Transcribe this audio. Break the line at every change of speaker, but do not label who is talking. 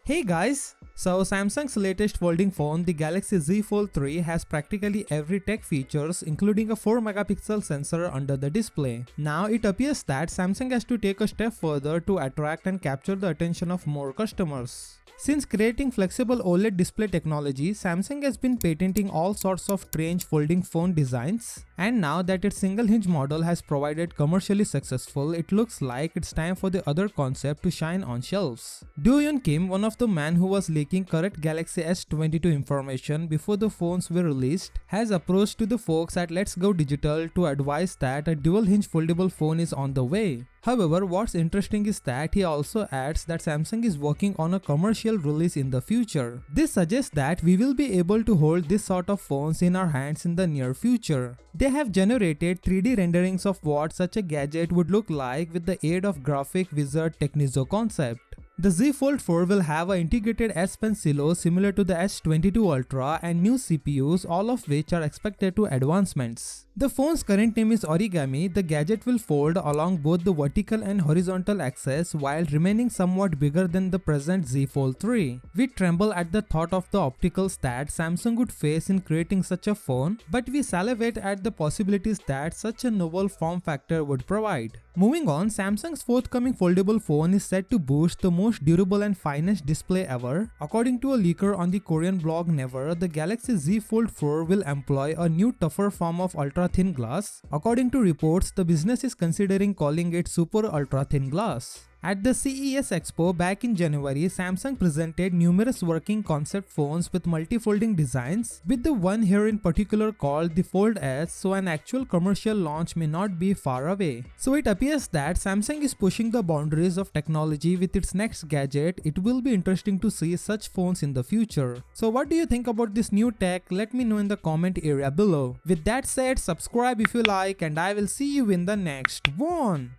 Hey guys! So Samsung's latest folding phone, the Galaxy Z Fold 3 has practically every tech features including a 4 megapixel sensor under the display. Now it appears that Samsung has to take a step further to attract and capture the attention of more customers. Since creating flexible OLED display technology, Samsung has been patenting all sorts of strange folding phone designs, and now that its single hinge model has provided commercially successful, it looks like it's time for the other concept to shine on shelves. Do-Yoon Kim, one of the men who was leaking correct Galaxy S22 information before the phones were released, has approached to the folks at Let's Go Digital to advise that a dual hinge foldable phone is on the way. However, what's interesting is that he also adds that Samsung is working on a commercial release in the future. This suggests that we will be able to hold this sort of phones in our hands in the near future. They have generated 3D renderings of what such a gadget would look like with the aid of graphic wizard Technizo concept. The Z Fold 4 will have an integrated S Pen silo similar to the S22 Ultra and new CPUs, all of which are expected to advancements. The phone's current name is Origami. The gadget will fold along both the vertical and horizontal axis while remaining somewhat bigger than the present Z Fold 3. We tremble at the thought of the obstacles that Samsung would face in creating such a phone, but we salivate at the possibilities that such a novel form factor would provide. Moving on, Samsung's forthcoming foldable phone is said to boast the most durable and finest display ever. According to a leaker on the Korean blog Never, the Galaxy Z Fold 4 will employ a new tougher form of ultra-thin glass. According to reports, the business is considering calling it super ultra-thin glass. At the CES Expo back in January, Samsung presented numerous working concept phones with multi-folding designs, with the one here in particular called the Fold S, so an actual commercial launch may not be far away. So it appears that Samsung is pushing the boundaries of technology with its next gadget. It will be interesting to see such phones in the future. So what do you think about this new tech? Let me know in the comment area below. With that said, subscribe if you like, and I will see you in the next one.